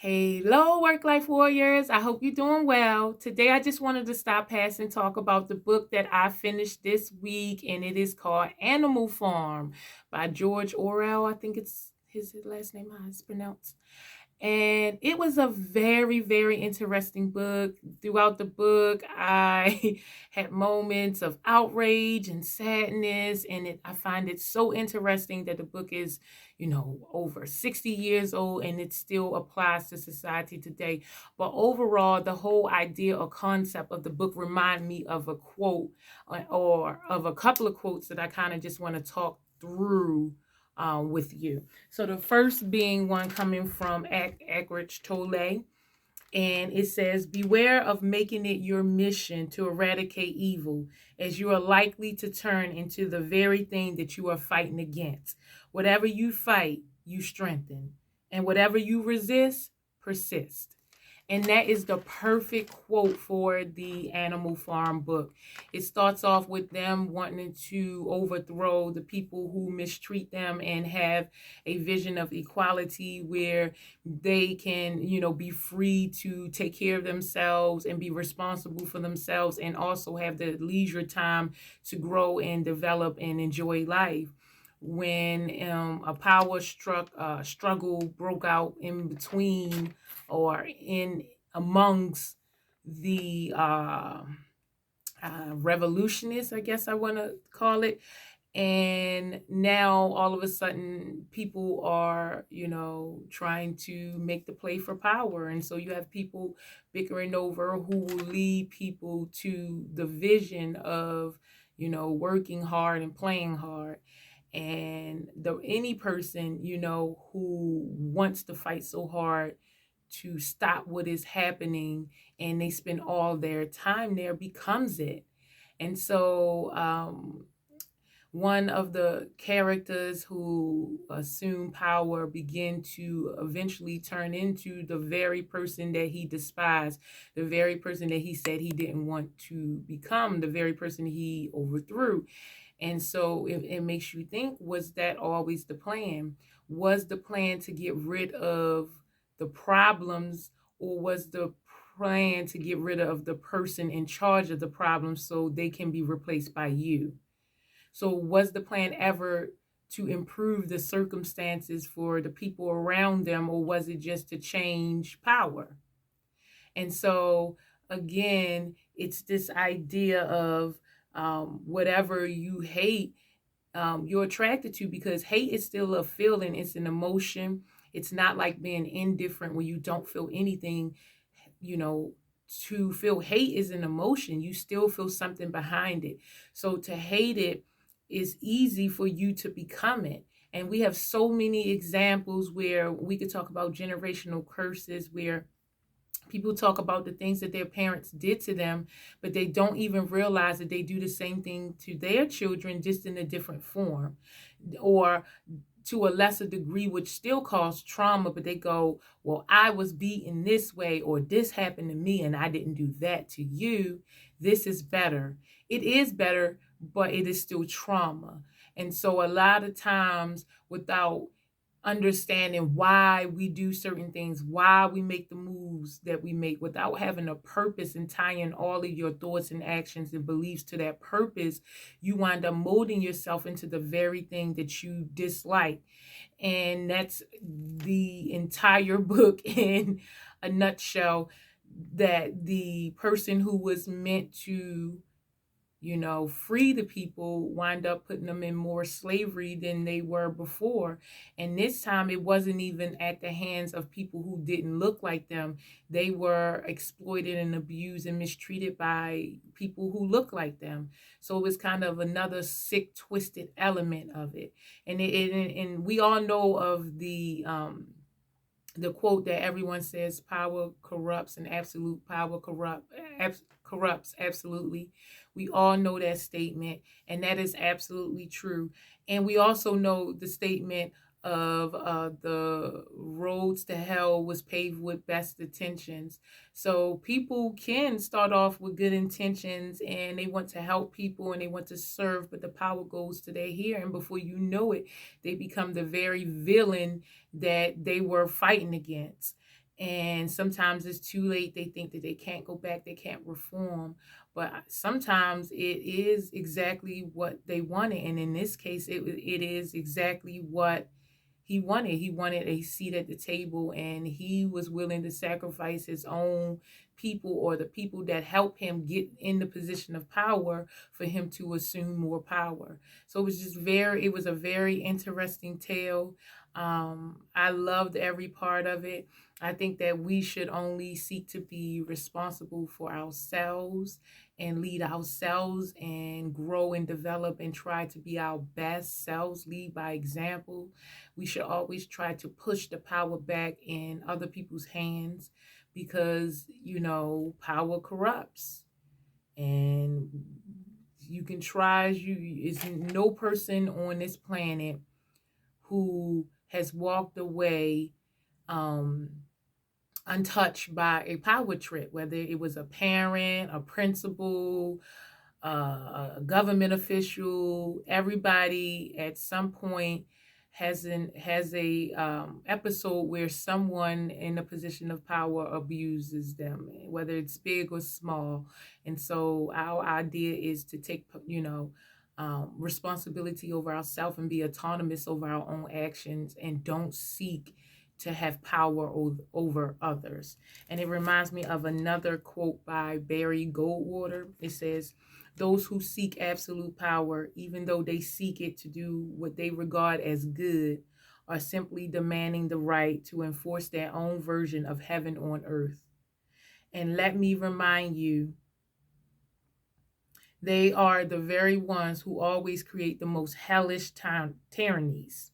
Hello, work life warriors. I hope you're doing well. Today, I just wanted to stop past and talk about the book that I finished this week, and it is called Animal Farm by George Orwell. I think it's his last name, how it's pronounced. And it was a very, very interesting book. Throughout the book, I had moments of outrage and sadness, and I find it so interesting that the book is, over 60 years old and it still applies to society today. But overall, the whole idea or concept of the book remind me of a quote or of a couple of quotes that I kind of just want to talk through with you. So the first being one coming from Eckrich Tolle, and it says, "Beware of making it your mission to eradicate evil, as you are likely to turn into the very thing that you are fighting against. Whatever you fight, you strengthen, and whatever you resist, persist." And that is the perfect quote for the Animal Farm book. It starts off with them wanting to overthrow the people who mistreat them and have a vision of equality where they can, be free to take care of themselves and be responsible for themselves and also have the leisure time to grow and develop and enjoy life. When a power struggle broke out in between or in amongst the revolutionists, I guess I want to call it. And now all of a sudden people are, trying to make the play for power. And so you have people bickering over who will lead people to the vision of, working hard and playing hard. And any person, who wants to fight so hard to stop what is happening and they spend all their time there becomes it. And so one of the characters who assume power begin to eventually turn into the very person that he despised, the very person that he said he didn't want to become, the very person he overthrew. And so it makes you think, was that always the plan? Was the plan to get rid of the problems, or was the plan to get rid of the person in charge of the problem so they can be replaced by you? So was the plan ever to improve the circumstances for the people around them, or was it just to change power? And so, again, it's this idea of whatever you hate, you're attracted to, because hate is still a feeling, it's an emotion. It's not like being indifferent where you don't feel anything. you know to feel hate is an emotion, you still feel something behind it. So to hate it is easy for you to become it. And we have so many examples where we could talk about generational curses, where people talk about the things that their parents did to them, but they don't even realize that they do the same thing to their children, just in a different form, or to a lesser degree, which still cause trauma. But they go, well, I was beaten this way, or this happened to me and I didn't do that to you. This is better. It is better, but it is still trauma. And so a lot of times, without understanding why we do certain things, why we make the moves that we make, without having a purpose and tying all of your thoughts and actions and beliefs to that purpose, you wind up molding yourself into the very thing that you dislike. And that's the entire book in a nutshell, that the person who was meant to free the people wind up putting them in more slavery than they were before. And this time it wasn't even at the hands of people who didn't look like them. They were exploited and abused and mistreated by people who look like them. So it was kind of another sick, twisted element of it. And we all know of the quote that everyone says, power corrupts and absolute power corrupts absolutely. We all know that statement, and that is absolutely true. And we also know the statement of the roads to hell was paved with best intentions. So people can start off with good intentions and they want to help people and they want to serve, but the power goes to their hair, and before you know it, they become the very villain that they were fighting against. And sometimes it's too late. They think that they can't go back, they can't reform. But sometimes it is exactly what they wanted. And in this case, it is exactly what he wanted. He wanted a seat at the table, and he was willing to sacrifice his own people, or the people that help him get in the position of power, for him to assume more power. So it was a very interesting tale. I loved every part of it. I think that we should only seek to be responsible for ourselves and lead ourselves and grow and develop and try to be our best selves, lead by example. We should always try to push the power back in other people's hands, because, power corrupts. And you can try as you, it's no person on this planet who has walked away untouched by a power trip, whether it was a parent, a principal, a government official. Everybody at some point has a episode where someone in a position of power abuses them, whether it's big or small. And so our idea is to take responsibility over ourselves and be autonomous over our own actions, and don't seek to have power over others. And it reminds me of another quote by Barry Goldwater. It says, "Those who seek absolute power, even though they seek it to do what they regard as good, are simply demanding the right to enforce their own version of heaven on earth." And let me remind you, they are the very ones who always create the most hellish tyrannies.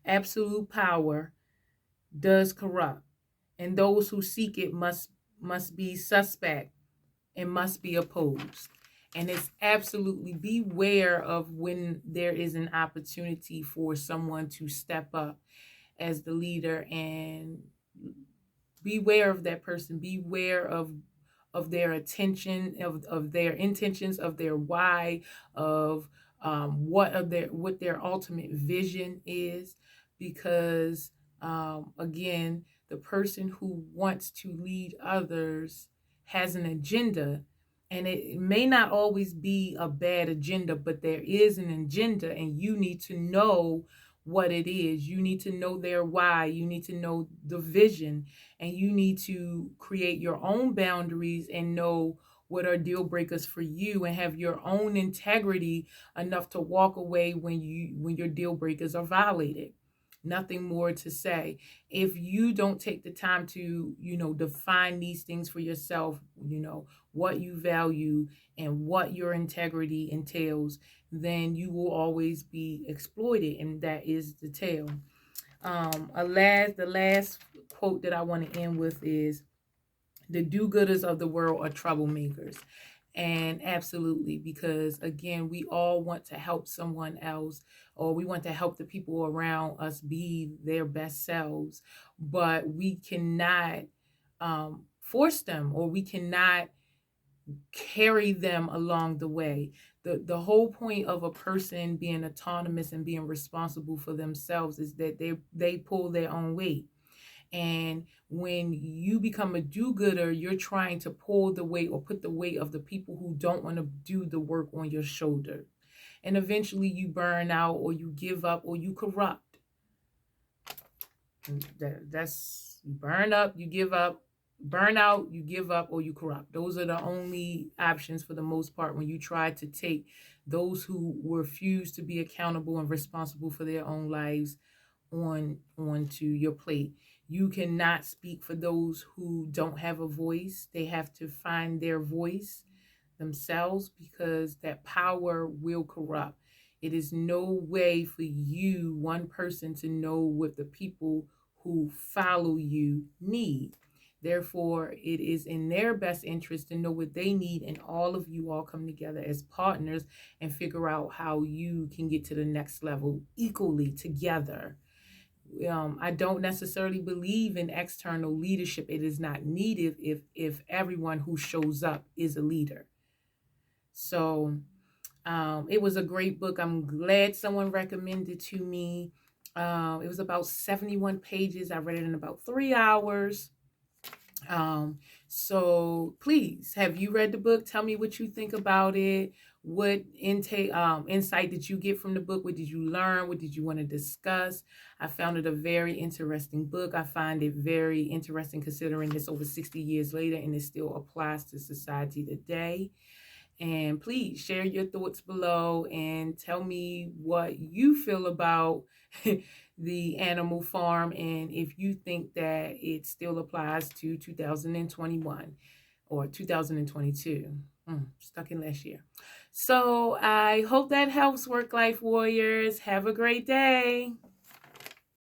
Absolute power does corrupt, and those who seek it must be suspect and must be opposed. And it's absolutely, beware of when there is an opportunity for someone to step up as the leader, and beware of that person. Beware of their attention, of their intentions, of their why, of what their ultimate vision is. Because again, the person who wants to lead others has an agenda, and it may not always be a bad agenda, but there is an agenda, and you need to know what it is. You need to know their why. You need to know the vision, and you need to create your own boundaries and know what are deal breakers for you, and have your own integrity enough to walk away when your deal breakers are violated. Nothing more to say. If you don't take the time to, define these things for yourself, what you value and what your integrity entails, then you will always be exploited, and that is the tale. The last quote that I want to end with is, "The do-gooders of the world are troublemakers." And absolutely, because again, we all want to help someone else, or we want to help the people around us be their best selves, but we cannot force them, or we cannot carry them along the way. The whole point of a person being autonomous and being responsible for themselves is that they pull their own weight. And when you become a do-gooder, you're trying to pull the weight, or put the weight of the people who don't want to do the work on your shoulder. And eventually you burn out, or you give up, or you corrupt. That's you burn up, you give up, burn out, you give up, or you corrupt. Those are the only options for the most part when you try to take those who refuse to be accountable and responsible for their own lives onto your plate. You cannot speak for those who don't have a voice. They have to find their voice themselves, because that power will corrupt. It is no way for you, one person, to know what the people who follow you need. Therefore, it is in their best interest to know what they need, and all of you all come together as partners and figure out how you can get to the next level equally together. I don't necessarily believe in external leadership. It is not needed if everyone who shows up is a leader. So it was a great book. I'm glad someone recommended it to me. It was about 71 pages. I read it in about 3 hours. Um, so please, have you read the book? Tell me what you think about it. What insight did you get from the book? What did you learn? What did you want to discuss? I found it a very interesting book. I find it very interesting considering it's over 60 years later and it still applies to society today. And please share your thoughts below and tell me what you feel about the animal farm and if you think that it still applies to 2021 or 2022. Stuck in last year. So I hope that helps, work life warriors. Have a great day.